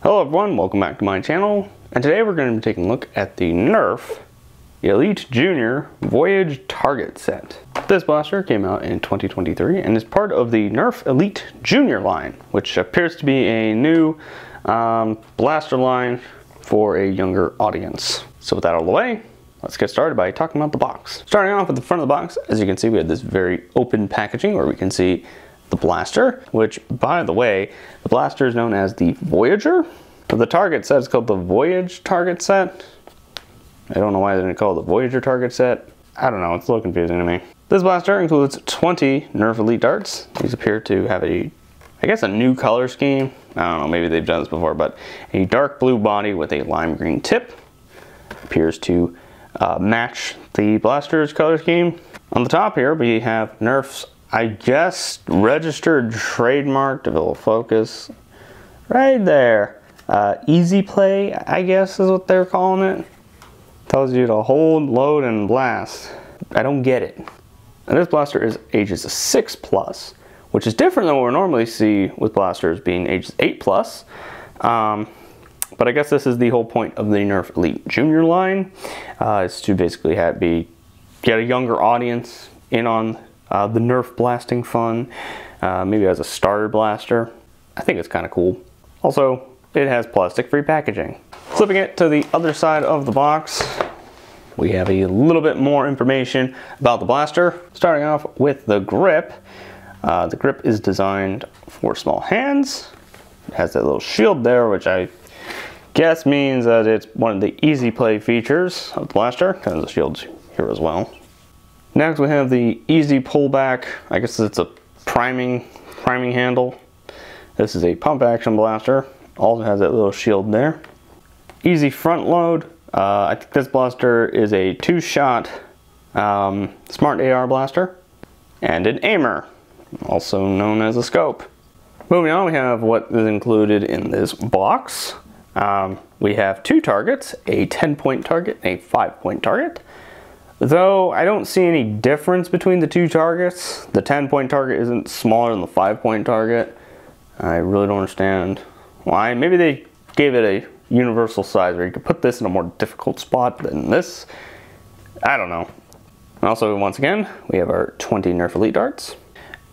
Hello everyone, welcome back to my channel, and today we're going to be taking a look at the Nerf Elite Junior Voyage Target Set. This blaster came out in 2023 and is part of the Nerf Elite Junior line, which appears to be a new blaster line for a younger audience. So with that out of the way, let's get started by talking about the box. Starting off at the front of the box, as you can see, we have this very open packaging where we can see the blaster, which, by the way, the blaster is known as the Voyager. But the target set is called the Voyage target set. I don't know why they didn't call it the Voyager target set. I don't know, it's a little confusing to me. This blaster includes 20 Nerf Elite darts. These appear to have I guess a new color scheme. I don't know, maybe they've done this before, but a dark blue body with a lime green tip. Appears to match the blaster's color scheme. On the top here, we have Nerf's, I guess, registered trademark, if it will focus, right there. Easy play, I guess is what they're calling it. Tells you to hold, load, and blast. I don't get it. And this blaster is ages 6+, which is different than what we normally see with blasters being ages 8+. But I guess this is the whole point of the Nerf Elite Junior line, is to basically get a younger audience in on the Nerf blasting fun, maybe as a starter blaster. I think it's kind of cool. Also, it has plastic-free packaging. Flipping it to the other side of the box, we have a little bit more information about the blaster. Starting off with the grip. The grip is designed for small hands. It has that little shield there, which I guess means that it's one of the easy play features of the blaster, because the shield's here as well. Next we have the easy pullback. I guess it's a priming handle. This is a pump action blaster. Also has that little shield there. Easy front load. I think this blaster is a 2-shot smart AR blaster and an aimer, also known as a scope. Moving on, we have what is included in this box. We have 2 targets, a 10-point target and a 5-point target. Though I don't see any difference between the 2 targets. The 10-point target isn't smaller than the 5-point target. I really don't understand why. Maybe they gave it a universal size where you could put this in a more difficult spot than this. I don't know. And also, once again, we have our 20 Nerf Elite darts.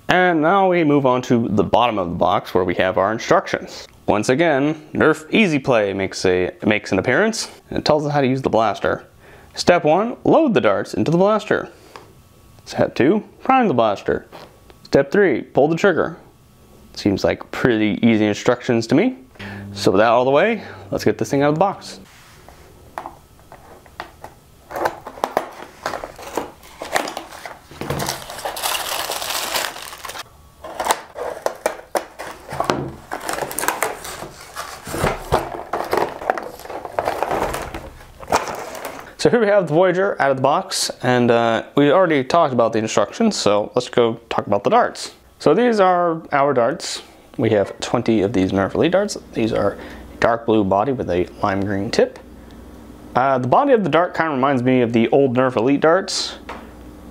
And now we move on to the bottom of the box where we have our instructions. Once again, Nerf Easy Play makes an appearance, and it tells us how to use the blaster. Step 1, load the darts into the blaster. Step 2, prime the blaster. Step 3, pull the trigger. Seems like pretty easy instructions to me. So with that out of the way, let's get this thing out of the box. So here we have the Voyager out of the box, and we already talked about the instructions, so let's go talk about the darts. So these are our darts. We have 20 of these Nerf Elite darts. These are dark blue body with a lime green tip. The body of the dart kind of reminds me of the old Nerf Elite darts,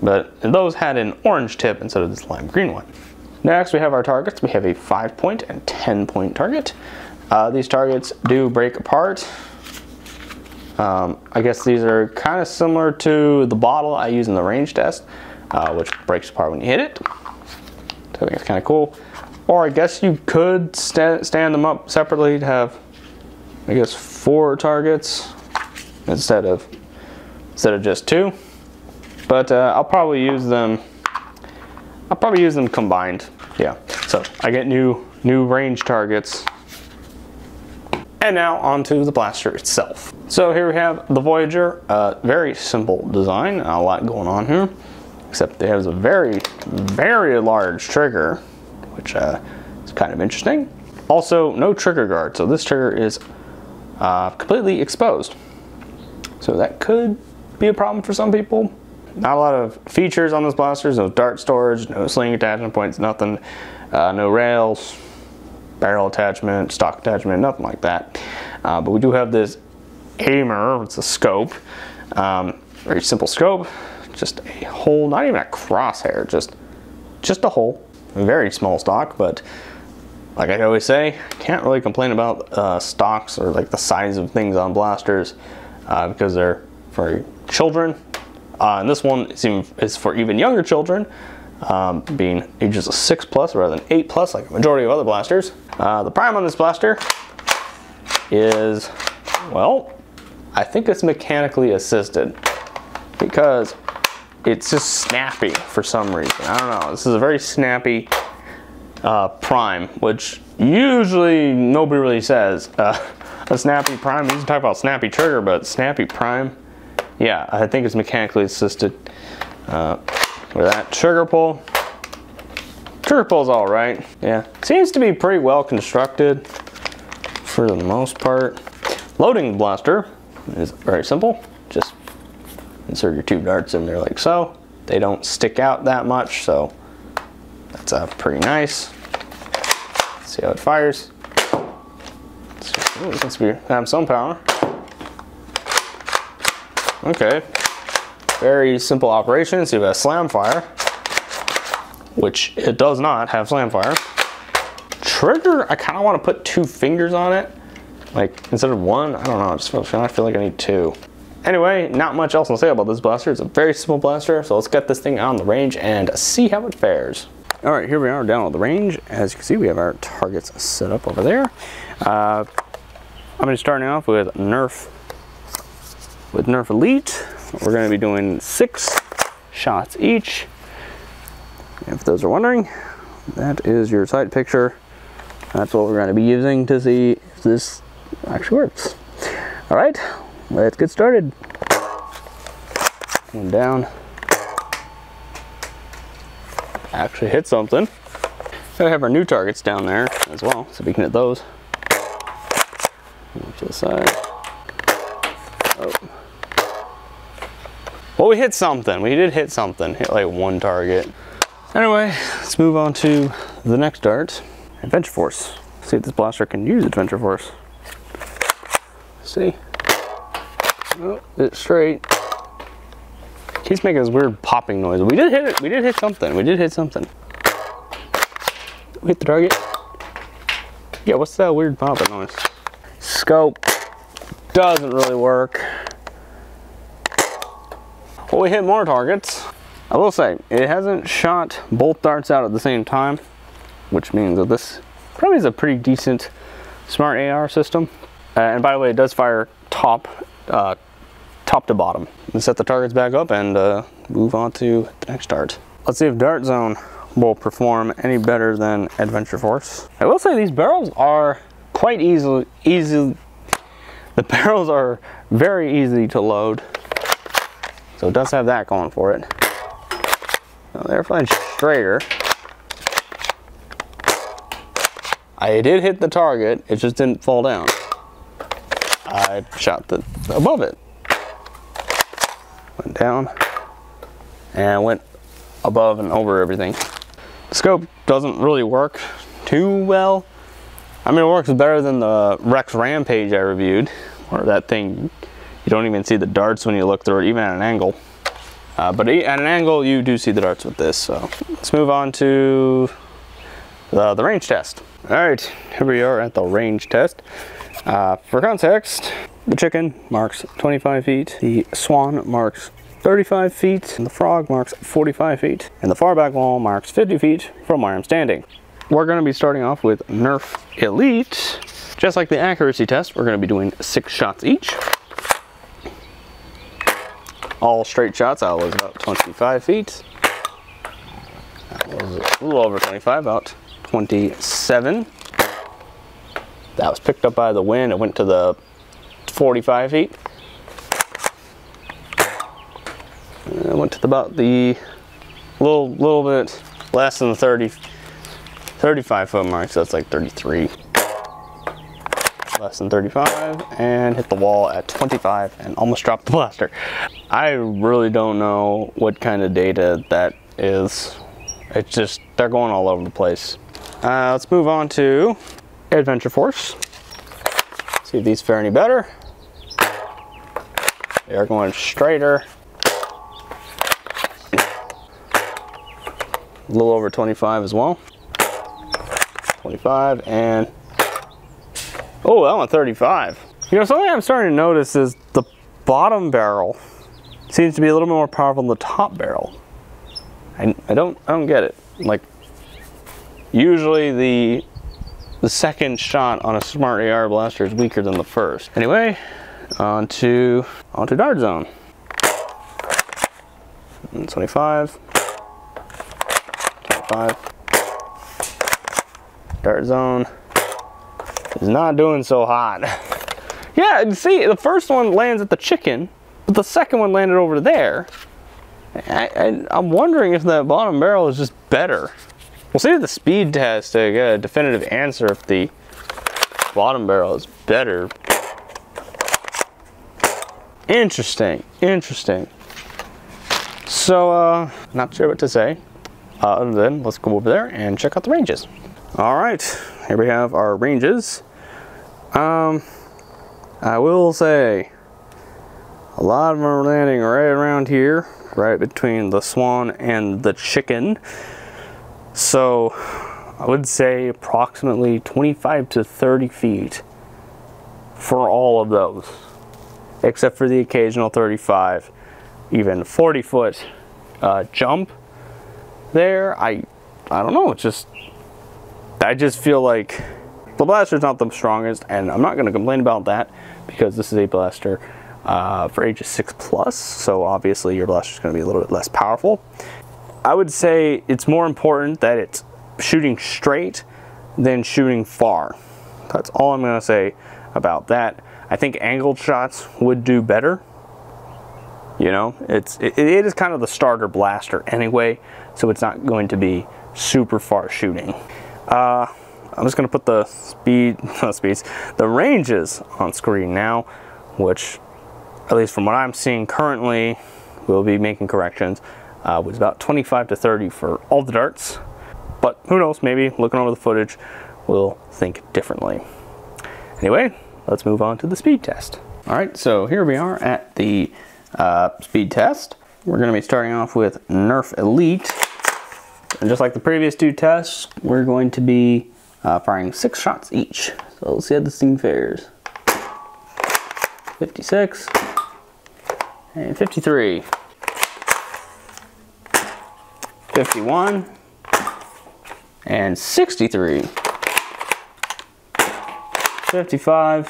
but those had an orange tip instead of this lime green one. Next we have our targets. We have a 5-point and 10-point target. These targets do break apart. I guess these are kind of similar to the bottle I use in the range test, which breaks apart when you hit it. So I think it's kind of cool. Or I guess you could stand them up separately to have, I guess, 4 targets instead of just 2. But I'll probably use them combined. Yeah. So I get new range targets. And now onto the blaster itself. So here we have the Voyager. Very simple design, not a lot going on here, except it has a very, very large trigger, which is kind of interesting. Also, no trigger guard, so this trigger is completely exposed. So that could be a problem for some people. Not a lot of features on this blaster, no dart storage, no sling attachment points, nothing, no rails, barrel attachment, stock attachment, nothing like that. But we do have this aimer, it's a scope, very simple scope, just a hole, not even a crosshair, just a hole. Very small stock, but like I always say, can't really complain about stocks or like the size of things on blasters because they're for children. And this one is for even younger children, being ages of 6+ rather than 8+, like a majority of other blasters. The prime on this blaster is, well, I think it's mechanically assisted because it's just snappy for some reason. I don't know. This is a very snappy prime, which usually nobody really says. A snappy prime, you can talk about snappy trigger, but snappy prime, yeah, I think it's mechanically assisted. With that trigger pull's all right. Yeah, seems to be pretty well constructed for the most part. Loading the blaster is very simple. Just insert your 2 darts in there like so. They don't stick out that much, so that's pretty nice. Let's see how it fires. Ooh, it seems to have some power. Okay, very simple operation. So you have a slam fire, which it does not have slam fire. Trigger, I kind of want to put 2 fingers on it, like instead of 1. I don't know. I feel like I need 2. Anyway, not much else to say about this blaster. It's a very simple blaster, so let's get this thing on the range and see how it fares. All right, here we are down at the range. As you can see, we have our targets set up over there. I'm going to be starting off with Nerf Elite. We're going to be doing 6 shots each. If those are wondering, that is your side picture. That's what we're going to be using to see if this actually works. All right, let's get started. One down. Actually hit something. Gotta have our new targets down there as well, so we can hit those. To the side. Oh. Well, we hit something. We did hit something. Hit like 1 target. Anyway, let's move on to the next dart. Adventure Force. See if this blaster can use Adventure Force. See? Oh, it's straight. Keeps making this weird popping noise. We did hit it. We did hit something. We did hit something. We hit the target. Yeah, what's that weird popping noise? Scope doesn't really work. Well, we hit more targets. I will say, it hasn't shot both darts out at the same time, which means that this probably is a pretty decent smart AR system. And by the way, it does fire top to bottom. Let's set the targets back up and move on to the next dart. Let's see if Dart Zone will perform any better than Adventure Force. I will say these barrels are quite easy. The barrels are very easy to load. So it does have that going for it. Now they're flying straighter. I did hit the target, it just didn't fall down. I shot above it. Went down and went above and over everything. The scope doesn't really work too well. I mean, it works better than the Rex Rampage I reviewed, where that thing, you don't even see the darts when you look through it, even at an angle. But at an angle, you do see the darts with this. So let's move on to the range test. All right, here we are at the range test. For context, the chicken marks 25 feet, the swan marks 35 feet, and the frog marks 45 feet, and the far back wall marks 50 feet from where I'm standing. We're going to be starting off with Nerf Elite. Just like the accuracy test, we're going to be doing 6 shots each. All straight shots, I was about 25 feet. That was a little over 25, about 27. That was picked up by the wind. It went to the 45 feet. And it went to about the little bit less than the 35 foot mark, so that's like 33. Less than 35, and hit the wall at 25 and almost dropped the blaster. I really don't know what kind of data that is. It's just, they're going all over the place. Let's move on to Adventure Force. See if these fare any better. They are going straighter. A little over 25 as well. 25, and oh, that one 35. You know, something I'm starting to notice is the bottom barrel seems to be a little more powerful than the top barrel. I don't get it. Like, usually the second shot on a Smart AR blaster is weaker than the first. Anyway, onto dart zone. 25. 25. Dart zone is not doing so hot. Yeah, see, the first one lands at the chicken, but the second one landed over there. I'm wondering if that bottom barrel is just better. We'll see the speed test to get a definitive answer if the bottom barrel is better. Interesting, interesting. So, not sure what to say. Other than, let's go over there and check out the ranges. All right, here we have our ranges. I will say, a lot of them are landing right around here, right between the swan and the chicken. So I would say approximately 25 to 30 feet for all of those, except for the occasional 35, even 40-foot jump there. I don't know, it's just, I just feel like the blaster's not the strongest, and I'm not going to complain about that because this is a blaster for ages 6+, so obviously your blaster is going to be a little bit less powerful. I would say it's more important that it's shooting straight than shooting far. That's all I'm going to say about that. I think angled shots would do better. You know, it is kind of the starter blaster anyway, so it's not going to be super far shooting. I'm just going to put the the ranges on screen now, which, at least from what I'm seeing currently, we'll be making corrections. Was about 25 to 30 for all the darts, but who knows, maybe looking over the footage we'll think differently. Anyway, let's move on to the speed test. All right, so here we are at the speed test. We're going to be starting off with Nerf Elite, and just like the previous two tests, we're going to be firing 6 shots each. So let's see how this thing fares. 56 and 53. 51 and 63, 55,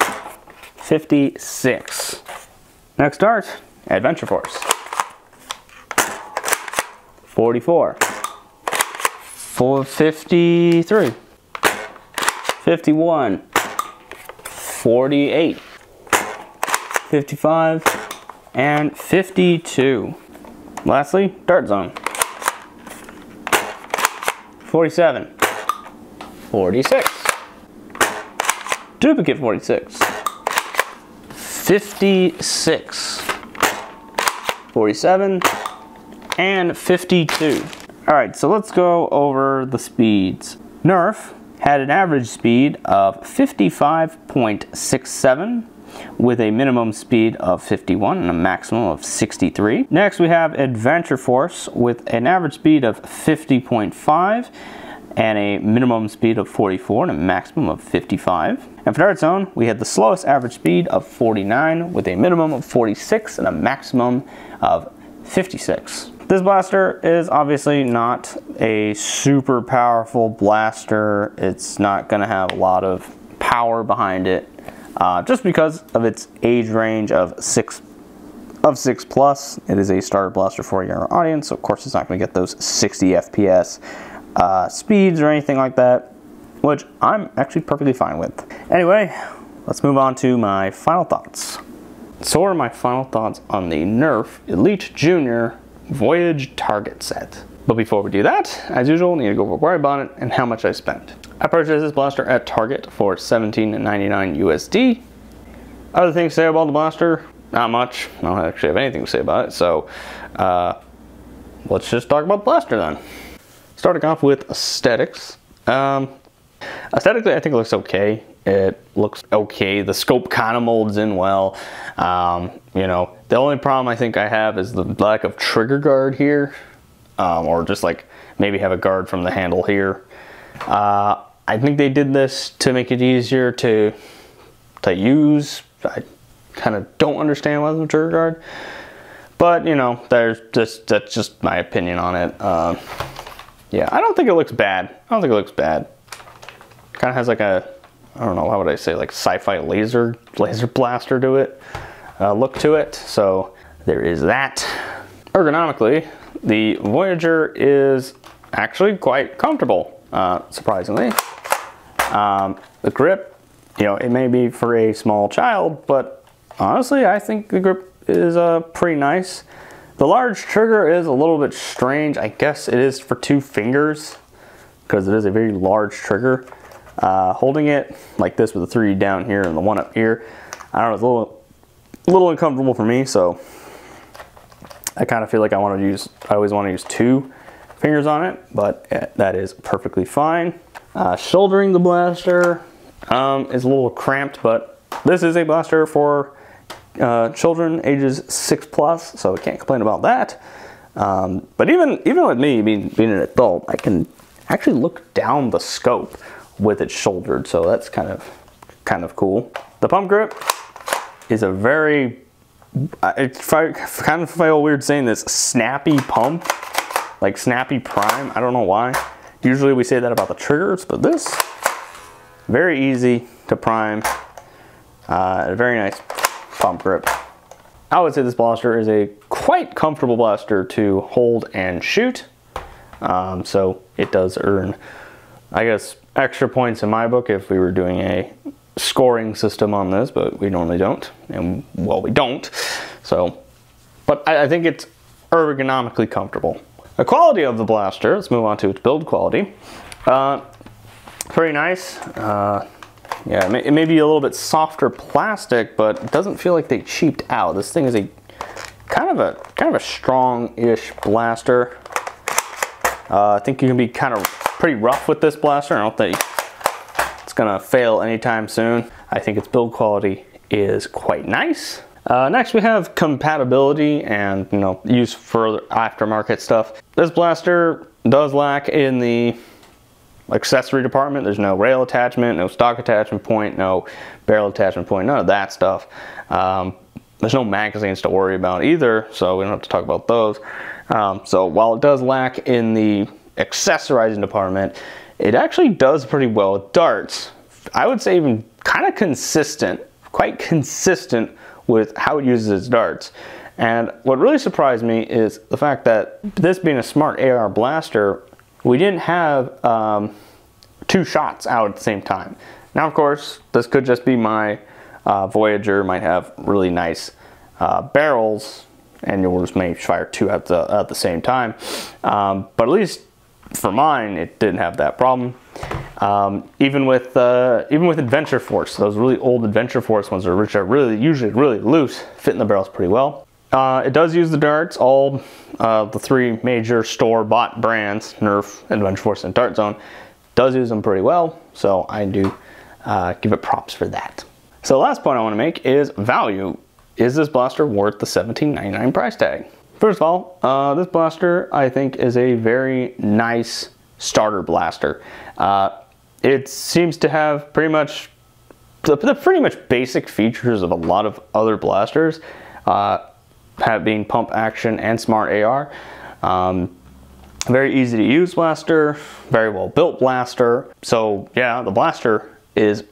56. Next dart, Adventure Force. 44, 53, 51, 48, 55, and 52. Lastly, dart zone. 47, 46, duplicate 46, 56, 47, and 52. All right, so let's go over the speeds. Nerf had an average speed of 55.67 with a minimum speed of 51 and a maximum of 63. Next we have Adventure Force with an average speed of 50.5 and a minimum speed of 44 and a maximum of 55. And for Dart Zone, we had the slowest average speed of 49 with a minimum of 46 and a maximum of 56. This blaster is obviously not a super powerful blaster. It's not going to have a lot of power behind it. Just because of its age range of 6+. It is a starter blaster for your audience, so of course it's not going to get those 60 FPS speeds or anything like that, which I'm actually perfectly fine with. Anyway, let's move on to my final thoughts. So what are my final thoughts on the Nerf Elite Junior Voyage target set? But before we do that, as usual, I need to go over where I bought it and how much I spent. I purchased this blaster at Target for $17.99 USD. Other things to say about the blaster? Not much. I don't actually have anything to say about it, so let's just talk about the blaster then. Starting off with aesthetics. Aesthetically, I think it looks okay. It looks okay. The scope kind of molds in well. You know, the only problem I think I have is the lack of trigger guard here. Or just like maybe have a guard from the handle here. I think they did this to make it easier to use. I kind of don't understand why there's a trigger guard, but you know, that's just my opinion on it. Yeah, I don't think it looks bad. I don't think it looks bad. Kind of has like a, I don't know, how would I say, like sci-fi laser blaster to it, look to it. So there is that. Ergonomically, the Voyager is actually quite comfortable, surprisingly. The grip, you know, it may be for a small child, but honestly, I think the grip is pretty nice. The large trigger is a little bit strange. I guess it is for 2 fingers because it is a very large trigger. Holding it like this with the 3 down here and the 1 up here, I don't know, it's a little uncomfortable for me. So I kind of feel like I always want to use 2 fingers on it, but that is perfectly fine. Shouldering the blaster is a little cramped, but this is a blaster for children ages 6+, so I can't complain about that. But even with me being an adult, I can actually look down the scope with it shouldered, so that's kind of cool. The pump grip is a very, it's kind of feel weird saying this, snappy pump, like snappy prime. I don't know why. Usually we say that about the triggers, but this, very easy to prime. A very nice pump grip. I would say this blaster is a quite comfortable blaster to hold and shoot. So it does earn, I guess, extra points in my book if we were doing a scoring system on this, but we normally don't. And well, we don't. So, but I think it's ergonomically comfortable. The quality of the blaster, let's move on to its build quality. Pretty nice. Yeah, it may be a little bit softer plastic, but it doesn't feel like they cheaped out. This thing is a kind of a strong-ish blaster. I think you can be kind of pretty rough with this blaster. I don't think it's gonna fail anytime soon. I think its build quality is quite nice. Next we have compatibility and, you know, use for aftermarket stuff. This blaster does lack in the accessory department. There's no rail attachment, no stock attachment point, no barrel attachment point, none of that stuff. There's no magazines to worry about either, so we don't have to talk about those. So while it does lack in the accessorizing department, it actually does pretty well with darts. I would say even kind of consistent, quite consistent with how it uses its darts. And what really surprised me is the fact that this being a smart AR blaster, we didn't have 2 shots out at the same time. Now, of course, this could just be my Voyager might have really nice barrels, and yours may fire 2 at the same time. But at least for mine, it didn't have that problem. Even with Adventure Force, those really old Adventure Force ones, which are usually really loose, fit in the barrels pretty well. It does use the darts. All the 3 major store-bought brands, Nerf, Adventure Force, and Dart Zone, does use them pretty well. So I do give it props for that. So the last point I want to make is value. Is this blaster worth the $17.99 price tag? First of all, this blaster I think is a very nice starter blaster. It seems to have pretty much the pretty much basic features of a lot of other blasters. Being pump action and smart AR. Very easy to use blaster, very well built blaster. So yeah, the blaster is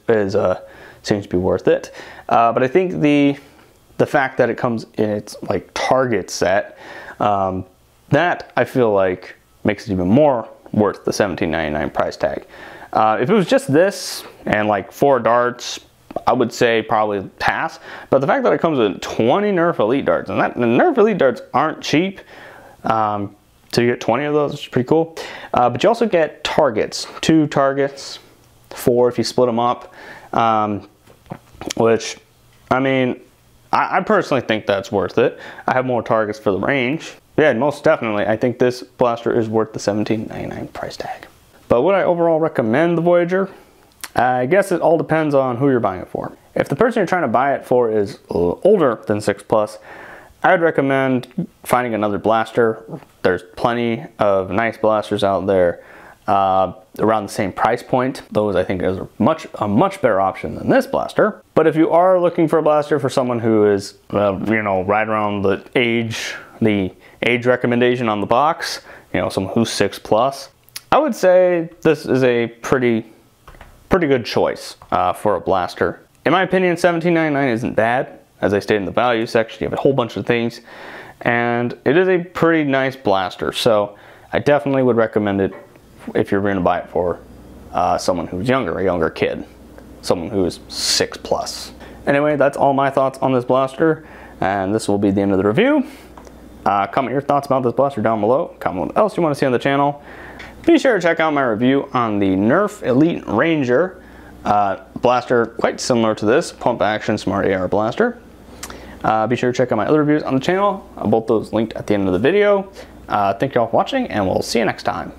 seems to be worth it. But I think the fact that it comes in its like target set, that I feel like makes it even more worth the $17.99 price tag. If it was just this and like 4 darts, I would say probably pass, but the fact that it comes with 20 Nerf Elite darts, and the Nerf Elite darts aren't cheap, so you get 20 of those, which is pretty cool. But you also get targets, 2 targets, 4 if you split them up, which, I mean, I personally think that's worth it. I have more targets for the range. Yeah, most definitely, I think this blaster is worth the $17.99 price tag. But would I overall recommend the Voyager? I guess it all depends on who you're buying it for. If the person you're trying to buy it for is a little older than 6+, I would recommend finding another blaster. There's plenty of nice blasters out there. around the same price point. Those I think is a much better option than this blaster. But if you are looking for a blaster for someone who is, you know, right around the age recommendation on the box, you know, someone who's 6+, I would say this is a pretty good choice for a blaster. In my opinion, $17.99 isn't bad. As I stated in the value section, you have a whole bunch of things, and it is a pretty nice blaster. So I definitely would recommend it if you're going to buy it for someone who's younger, a younger kid, someone who is 6+. Anyway, that's all my thoughts on this blaster, and this will be the end of the review. Comment your thoughts about this blaster down below. Comment what else you want to see on the channel. Be sure to check out my review on the Nerf Elite Ranger blaster, quite similar to this pump action smart AR blaster. Be sure to check out my other reviews on the channel, both those linked at the end of the video. Thank you all for watching, and we'll see you next time.